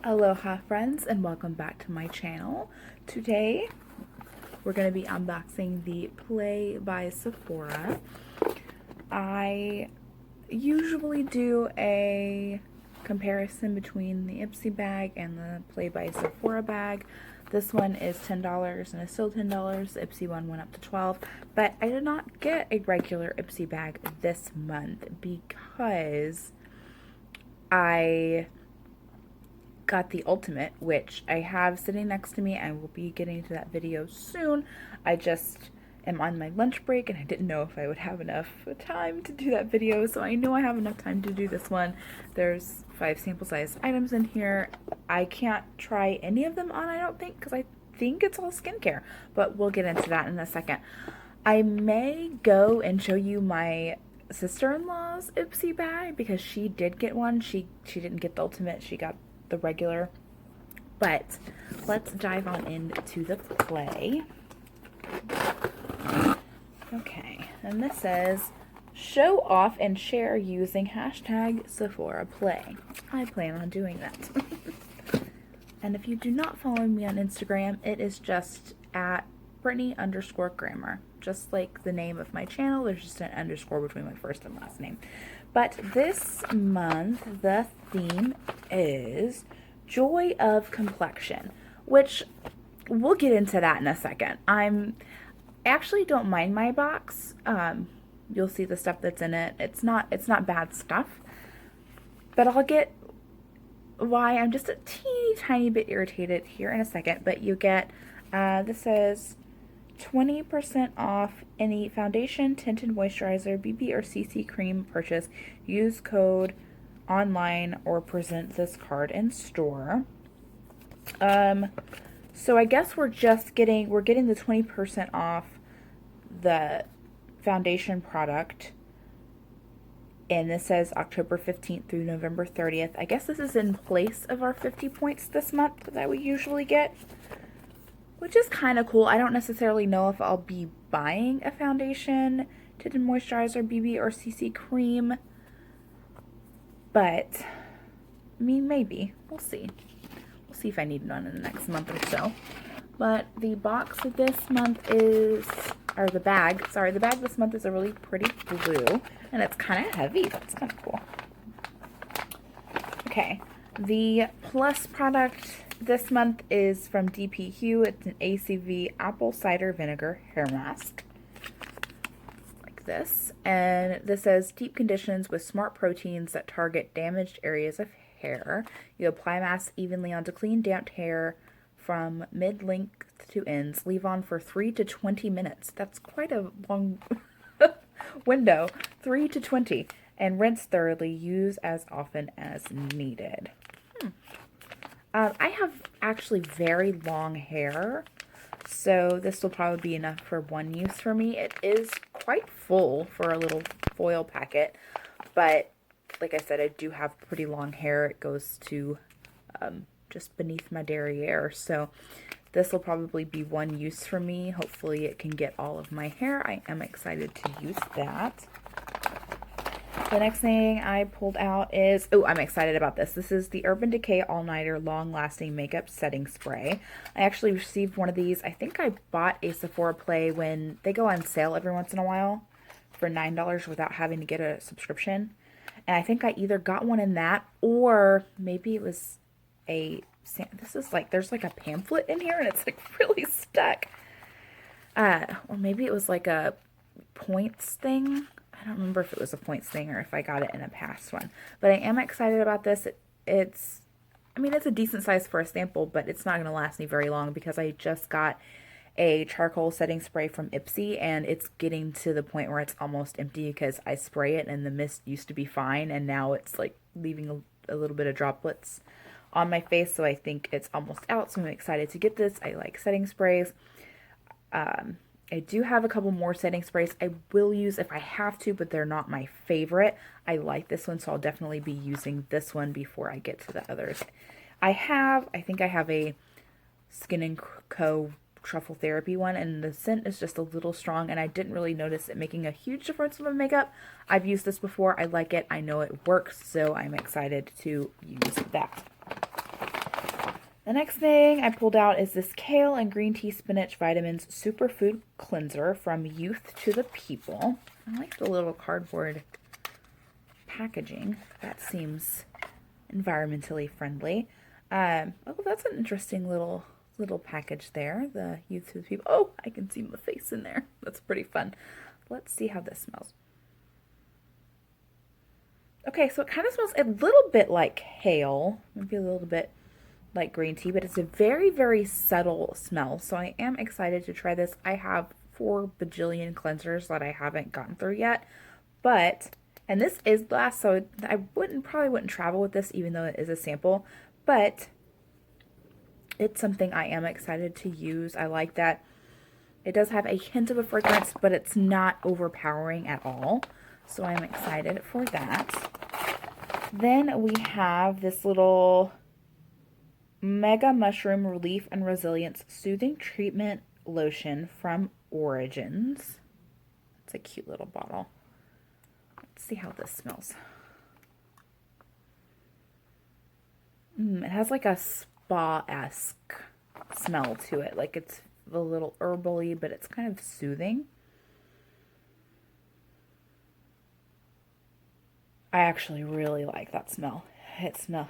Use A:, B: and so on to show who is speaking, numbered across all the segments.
A: Aloha friends, and welcome back to my channel. Today we're going to be unboxing the Play by Sephora. I usually do a comparison between the Ipsy bag and the Play by Sephora bag. This one is $10 and it's still $10. The Ipsy one went up to $12, but I did not get a regular Ipsy bag this month because I got the ultimate, which I have sitting next to me. I will be getting to that video soon. I just am on my lunch break and I didn't know if I would have enough time to do that video, so I know I have enough time to do this one. There's 5 sample size items in here. I can't try any of them on, I don't think, because I think it's all skincare, but we'll get into that in a second. I may go and show you my sister-in-law's Ipsy bag because she did get one. She didn't get the ultimate, she got the regular. But let's dive on into the Play. Okay, and this says show off and share using hashtag Sephora Play. I plan on doing that. And if you do not follow me on Instagram, it is just at Brittney_grammar. Just like the name of my channel, there's just an underscore between my first and last name. But this month, the theme is Joy of Complexion, which we'll get into that in a second. I actually don't mind my box. You'll see the stuff that's in it. It's not bad stuff, but I'll get why I'm just a teeny tiny bit irritated here in a second. But you get, this says 20% off any foundation, tinted moisturizer, BB or CC cream purchase. Use code online or present this card in store. So I guess we're getting the 20% off the foundation product. And this says October 15th through November 30th. I guess this is in place of our 50 points this month that we usually get, which is kind of cool. I don't necessarily know if I'll be buying a foundation, tinted moisturizer, BB, or CC cream, but I mean, maybe. We'll see. We'll see if I need one in the next month or so. But the box of this month is, or the bag this month is a really pretty blue, and it's kind of heavy. That's kind of cool. Okay, the Plus product this month is from DP It's an ACV apple cider vinegar hair mask. Like this. And this says deep conditions with smart proteins that target damaged areas of hair. You apply mask evenly onto clean, damp hair from mid-length to ends. Leave on for 3 to 20 minutes. That's quite a long window. 3 to 20. And rinse thoroughly. Use as often as needed. I have actually very long hair, so this will probably be enough for one use for me. It is quite full for a little foil packet, but like I said, I do have pretty long hair. It goes to just beneath my derriere, so this will probably be one use for me. Hopefully it can get all of my hair. I am excited to use that. The next thing I pulled out is, oh, I'm excited about this. This is the Urban Decay All-Nighter Long-Lasting Makeup Setting Spray. I actually received one of these. I think I bought a Sephora Play when they go on sale every once in a while for $9 without having to get a subscription. And I think I either got one in that, or maybe it was this is like, there's like a pamphlet in here and it's like really stuck. Or maybe it was like a points thing. I don't remember if it was a points thing or if I got it in a past one. But I am excited about this. It's a decent size for a sample, but it's not going to last me very long because I just got a charcoal setting spray from Ipsy, and it's getting to the point where it's almost empty because I spray it and the mist used to be fine, and now it's like leaving a little bit of droplets on my face, so I think it's almost out, so I'm excited to get this. I like setting sprays. I do have a couple more setting sprays I will use if I have to, but they're not my favorite. I like this one, so I'll definitely be using this one before I get to the others. I think I have a Skin & Co. Truffle Therapy one, and the scent is just a little strong, and I didn't really notice it making a huge difference in my makeup. I've used this before. I like it. I know it works, so I'm excited to use that. The next thing I pulled out is this Kale and Green Tea Spinach Vitamins Superfood Cleanser from Youth to the People. I like the little cardboard packaging. That seems environmentally friendly. Oh, that's an interesting little package there. The Youth to the People. Oh, I can see my face in there. That's pretty fun. Let's see how this smells. Okay, so it kind of smells a little bit like kale, maybe a little bit like green tea, but it's a very, very subtle smell. So I am excited to try this. I have 4 bajillion cleansers that I haven't gotten through yet, but, and this is glass, so I probably wouldn't travel with this even though it is a sample, but it's something I am excited to use. I like that it does have a hint of a fragrance, but it's not overpowering at all. So I'm excited for that. Then we have this little Mega Mushroom Relief and Resilience Soothing Treatment Lotion from Origins. It's a cute little bottle. Let's see how this smells. It has like a spa-esque smell to it. Like it's a little herbally, but it's kind of soothing. I actually really like that smell. It smells,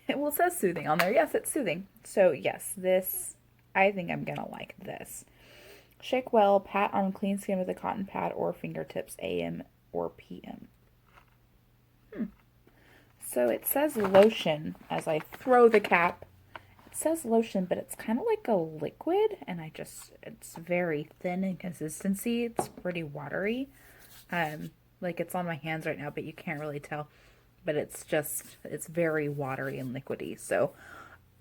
A: well, it says soothing on there. Yes, it's soothing. So yes, this, I think I'm gonna like this. Shake well, pat on clean skin with a cotton pad or fingertips, AM or PM. So it says lotion as I throw the cap. It says lotion, but it's kind of like a liquid, and it's very thin in consistency. It's pretty watery. Like it's on my hands right now, but you can't really tell. But it's very watery and liquidy. So,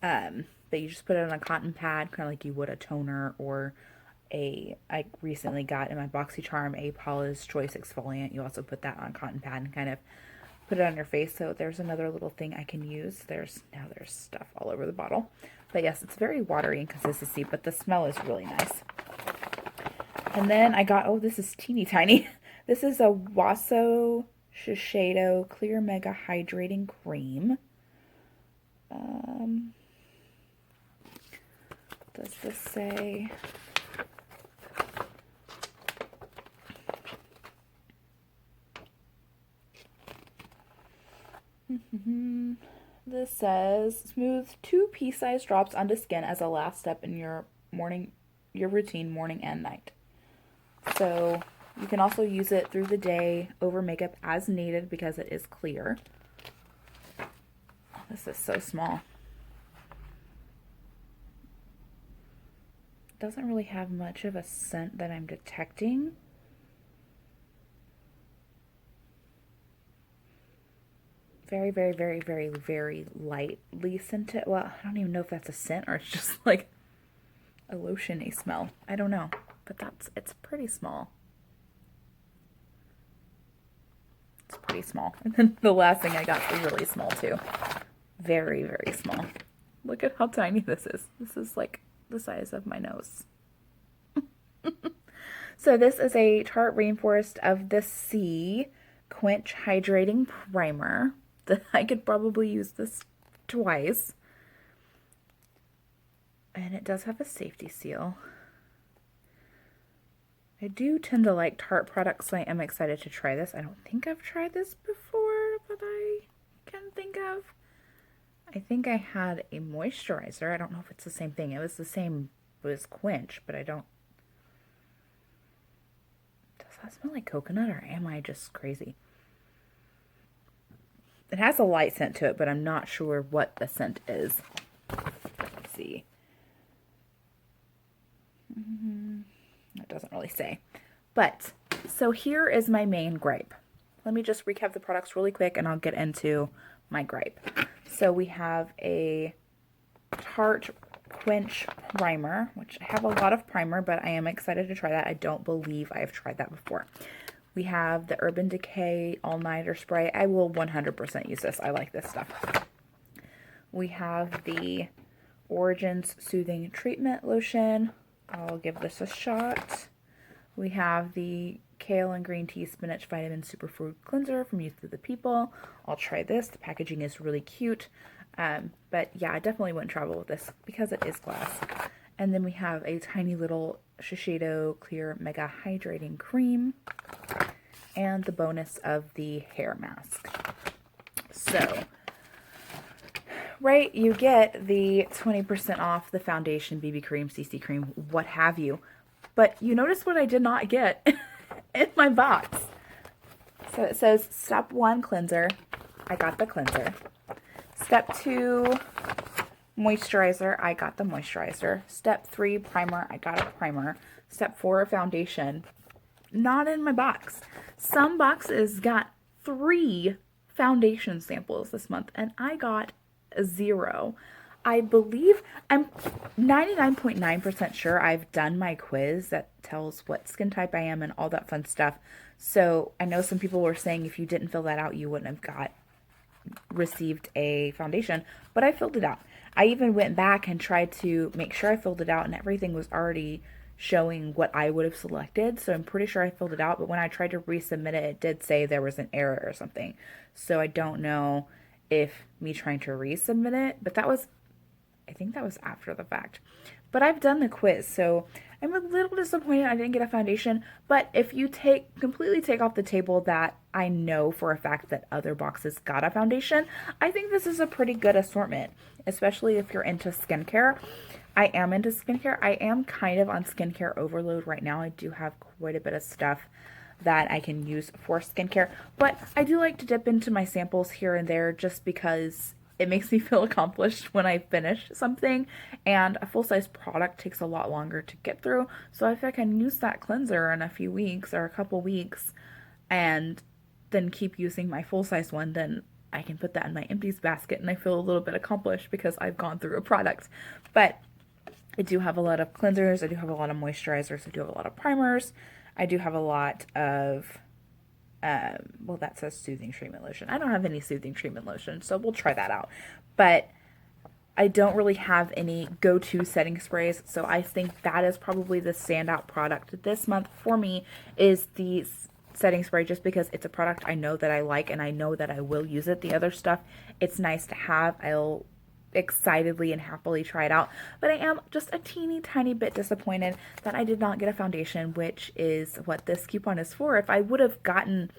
A: but you just put it on a cotton pad, kind of like you would a toner or I recently got in my BoxyCharm a Paula's Choice exfoliant. You also put that on a cotton pad and kind of put it on your face. So there's another little thing I can use. There's stuff all over the bottle. But yes, it's very watery in consistency, but the smell is really nice. And then I got, oh, this is teeny tiny. This is a Waso Shiseido Clear Mega Hydrating Cream. Does this say? This says smooth 2 pea-sized drops onto skin as a last step in your routine morning and night. So you can also use it through the day over makeup as needed because it is clear. Oh, this is so small. It doesn't really have much of a scent that I'm detecting. Very, very, very, very, very lightly scented. Well, I don't even know if that's a scent or it's just like a lotion-y smell. I don't know, but it's pretty small. It's pretty small. And then the last thing I got is really small too. Very, very small. Look at how tiny this is. This is like the size of my nose. So this is a Tarte Rainforest of the Sea Quench Hydrating Primer. I could probably use this twice. And it does have a safety seal. I do tend to like Tarte products, so I am excited to try this. I don't think I've tried this before that I can think of. I think I had a moisturizer. I don't know if it's the same thing. It was the same, it was Quench, but I don't. Does that smell like coconut or am I just crazy? It has a light scent to it, but I'm not sure what the scent is. Let's see. It doesn't really say. But, so here is my main gripe. Let me just recap the products really quick and I'll get into my gripe. So we have a Tarte Quench Primer, which I have a lot of primer, but I am excited to try that. I don't believe I have tried that before. We have the Urban Decay All-Nighter Spray. I will 100% use this. I like this stuff. We have the Origins Soothing Treatment Lotion. I'll give this a shot. We have the Kale and Green Tea Spinach Vitamin Superfood Cleanser from Youth to the People. I'll try this. The packaging is really cute. But yeah, I definitely wouldn't travel with this because it is glass. And then we have a tiny little Shiseido Clear Mega Hydrating Cream and the bonus of the hair mask. So, right, you get the 20% off the foundation, BB cream, CC cream, what have you. But you notice what I did not get in my box. So it says step 1 cleanser. I got the cleanser. Step 2 moisturizer. I got the moisturizer. Step 3 primer. I got a primer. Step 4 foundation. Not in my box. Some boxes got 3 foundation samples this month, and I got 0. I believe, I'm 99.9% sure I've done my quiz that tells what skin type I am and all that fun stuff. So I know some people were saying if you didn't fill that out, you wouldn't have received a foundation, but I filled it out. I even went back and tried to make sure I filled it out, and everything was already showing what I would have selected. So I'm pretty sure I filled it out, but when I tried to resubmit it, it did say there was an error or something. So I don't know if me trying to resubmit it, but I think that was after the fact. But I've done the quiz, so I'm a little disappointed I didn't get a foundation. But if you completely take off the table that I know for a fact that other boxes got a foundation, I think this is a pretty good assortment, especially if you're into skincare. I am into skincare. I am kind of on skincare overload right now. I do have quite a bit of stuff that I can use for skincare, but I do like to dip into my samples here and there just because it makes me feel accomplished when I finish something, and a full-size product takes a lot longer to get through. So if I can use that cleanser in a few weeks or a couple weeks and then keep using my full-size one, then I can put that in my empties basket and I feel a little bit accomplished because I've gone through a product. But I do have a lot of cleansers, I do have a lot of moisturizers, I do have a lot of primers, I do have a lot of, well, that says soothing treatment lotion. I don't have any soothing treatment lotion, so we'll try that out. But I don't really have any go-to setting sprays, so I think that is probably the standout product this month for me is the setting spray, just because it's a product I know that I like and I know that I will use it. The other stuff, it's nice to have. I'll excitedly and happily try it out, but I am just a teeny tiny bit disappointed that I did not get a foundation, which is what this coupon is for. If I would have gotten,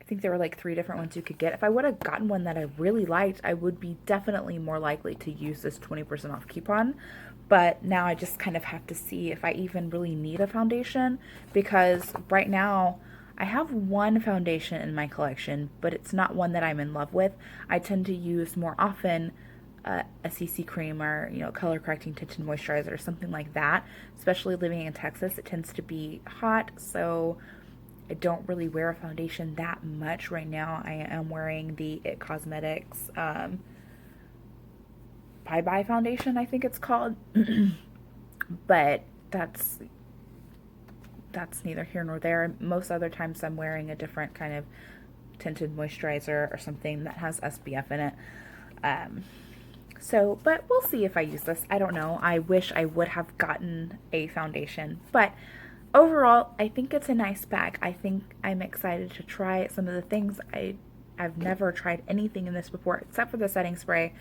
A: I think there were like 3 different ones you could get. If I would have gotten one that I really liked, I would be definitely more likely to use this 20% off coupon. But now I just kind of have to see if I even really need a foundation, because right now I have one foundation in my collection, but it's not one that I'm in love with. I tend to use more often a CC cream or, color correcting tinted moisturizer or something like that. Especially living in Texas, it tends to be hot, so I don't really wear a foundation that much. Right now I am wearing the It Cosmetics Bye Bye foundation, I think it's called. But that's neither here nor there. Most other times I'm wearing a different kind of tinted moisturizer or something that has SPF in it. But we'll see if I use this. I don't know. I wish I would have gotten a foundation. But overall, I think it's a nice bag. I think I'm excited to try some of the things. I've never tried anything in this before except for the setting spray.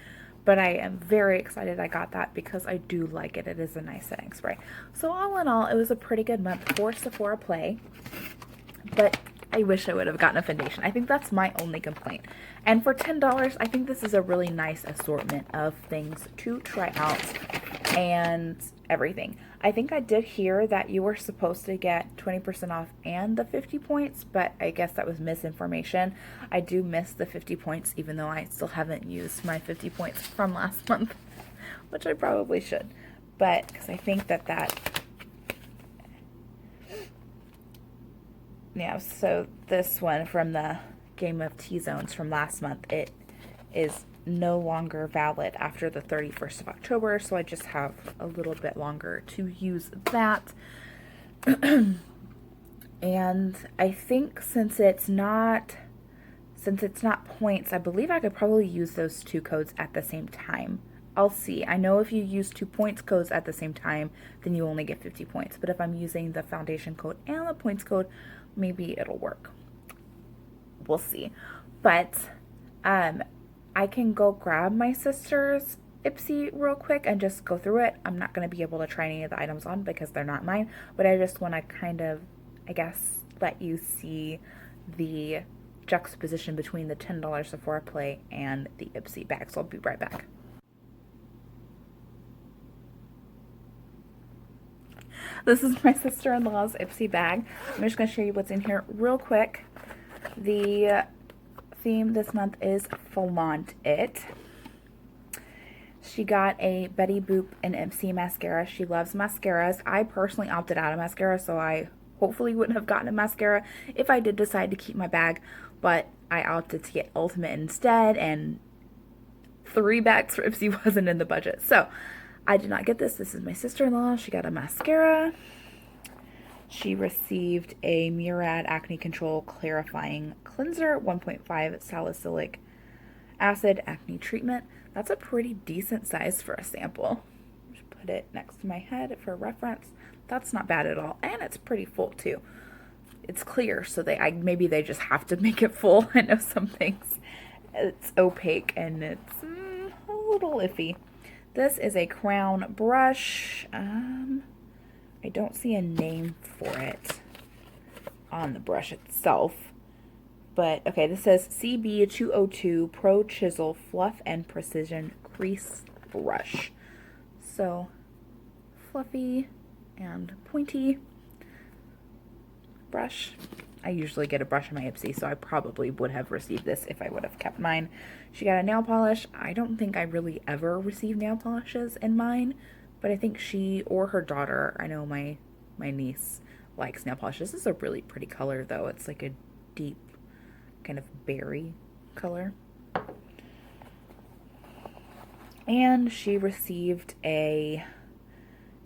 A: But I am very excited I got that because I do like it. It is a nice setting spray. So all in all, it was a pretty good month for Sephora Play. But I wish I would have gotten a foundation. I think that's my only complaint. And for $10, I think this is a really nice assortment of things to try out and everything. I think I did hear that you were supposed to get 20% off and the 50 points, but I guess that was misinformation. I do miss the 50 points, even though I still haven't used my 50 points from last month, which I probably should. But because I think yeah, so this one from the Game of T-Zones from last month, it is no longer valid after the 31st of October, so I just have a little bit longer to use that. And I think since it's not points, I believe I could probably use those 2 codes at the same time. I'll see. I know if you use 2 points codes at the same time, then you only get 50 points. But if I'm using the foundation code and the points code, maybe it'll work. We'll see. But I I can go grab my sister's Ipsy real quick and just go through it. I'm not going to be able to try any of the items on because they're not mine, but I just want to kind of, I guess, let you see the juxtaposition between the $10 Sephora Play and the Ipsy bag. So I'll be right back. This is my sister-in-law's Ipsy bag. I'm just going to show you what's in here real quick. The theme this month is Flaunt It. She got a Betty Boop and Ipsy mascara. She loves mascaras. I personally opted out of mascara, so I hopefully wouldn't have gotten a mascara if I did decide to keep my bag, but I opted to get Ultimate instead, and 3 bags for Ipsy wasn't in the budget. So I did not get this. This is my sister-in-law. She got a mascara. She received a Murad Acne Control Clarifying Cleanser, 1.5 salicylic acid acne treatment. That's a pretty decent size for a sample. Just put it next to my head for reference. That's not bad at all, and it's pretty full too. It's clear, so maybe they just have to make it full. I know some things it's opaque and it's a little iffy. This is a crown brush. I don't see a name for it on the brush itself. But, okay, this says CB202 Pro Chisel Fluff and Precision Crease Brush. So, fluffy and pointy brush. I usually get a brush in my Ipsy, so I probably would have received this if I would have kept mine. She got a nail polish. I don't think I really ever receive nail polishes in mine, but I think she or her daughter, I know my niece likes nail polishes. This is a really pretty color, though. It's like a deep kind of berry color. And she received a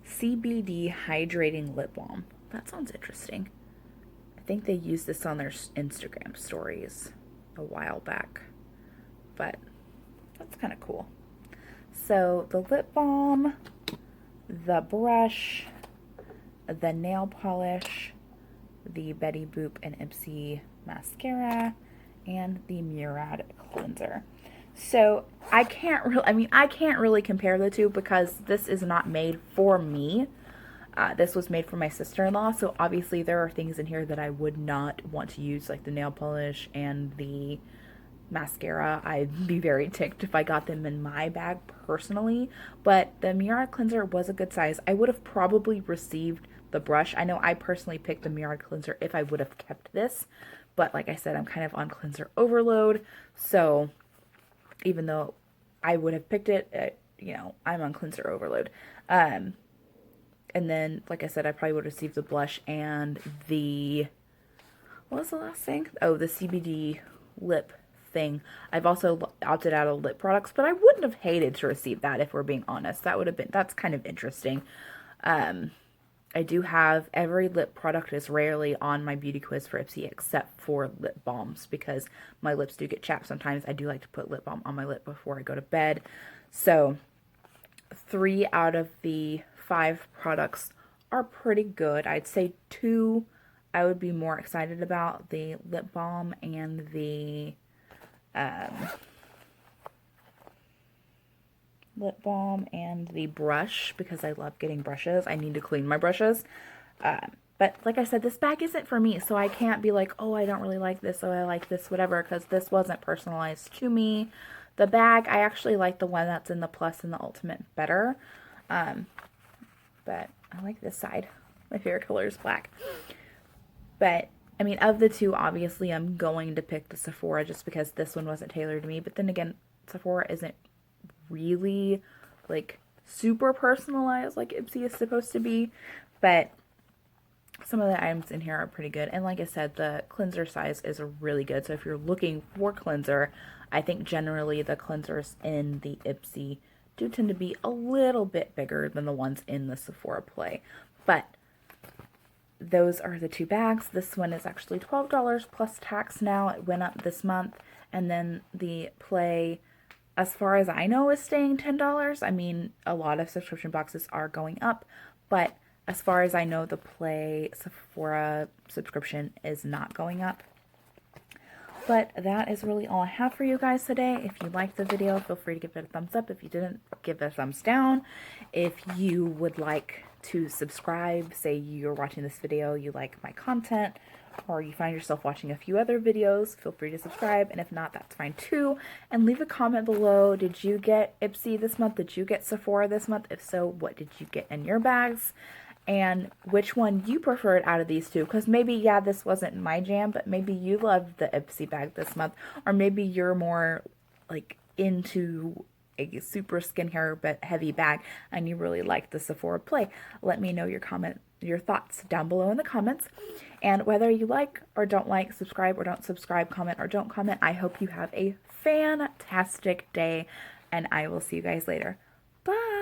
A: CBD hydrating lip balm. That sounds interesting. I think they used this on their Instagram stories a while back, but that's kind of cool. So the lip balm, the brush, the nail polish, the Betty Boop and Ipsy mascara, and the Murad cleanser. So I can't really compare the two because this is not made for me. This was made for my sister-in-law, so obviously there are things in here that I would not want to use, like the nail polish and the mascara. I'd be very ticked if I got them in my bag personally, but the Murad cleanser was a good size. I would have probably received the brush. I know I personally picked the Murad cleanser if I would have kept this, but like I said, I'm kind of on cleanser overload, so even though I would have picked it, I'm on cleanser overload. And then, like I said, I probably would receive the blush and what was the last thing? Oh, the CBD lip thing. I've also opted out of lip products, but I wouldn't have hated to receive that if we're being honest. That's kind of interesting. I do have every lip product is rarely on my beauty quiz for Ipsy except for lip balms because my lips do get chapped sometimes. I do like to put lip balm on my lip before I go to bed. So 3 out of the 5 products are pretty good. I'd say 2 I would be more excited about, the lip balm and the brush, because I love getting brushes. I need to clean my brushes. But like I said, this bag isn't for me, so I can't be like, oh, I don't really like this, oh, I like this, whatever, because this wasn't personalized to me. The bag, I actually like the one that's in the Plus and the Ultimate better. But I like this side. My favorite color is black. But, I mean, of the 2, obviously, I'm going to pick the Sephora just because this one wasn't tailored to me. But then again, Sephora isn't really, like, super personalized like Ipsy is supposed to be. But some of the items in here are pretty good. And like I said, the cleanser size is really good. So if you're looking for cleanser, I think generally the cleansers in the Ipsy do tend to be a little bit bigger than the ones in the Sephora Play. But those are the 2 bags. This one is actually $12 plus tax now. It went up this month. And then the Play, as far as I know, is staying $10. I mean, a lot of subscription boxes are going up, but as far as I know, the Play Sephora subscription is not going up. But that is really all I have for you guys today. If you liked the video, feel free to give it a thumbs up. If you didn't, give it a thumbs down. If you would like to subscribe, say you're watching this video, you like my content, or you find yourself watching a few other videos, feel free to subscribe. And if not, that's fine too. And leave a comment below. Did you get Ipsy this month? Did you get Sephora this month? If so, what did you get in your bags? And which one you preferred out of these two, because maybe, yeah, this wasn't my jam, but maybe you loved the Ipsy bag this month, or maybe you're more like into a super skincare but heavy bag and you really like the Sephora Play. Let me know your thoughts down below in the comments. And whether you like or don't like, subscribe or don't subscribe, comment or don't comment, I hope you have a fantastic day, and I will see you guys later. Bye.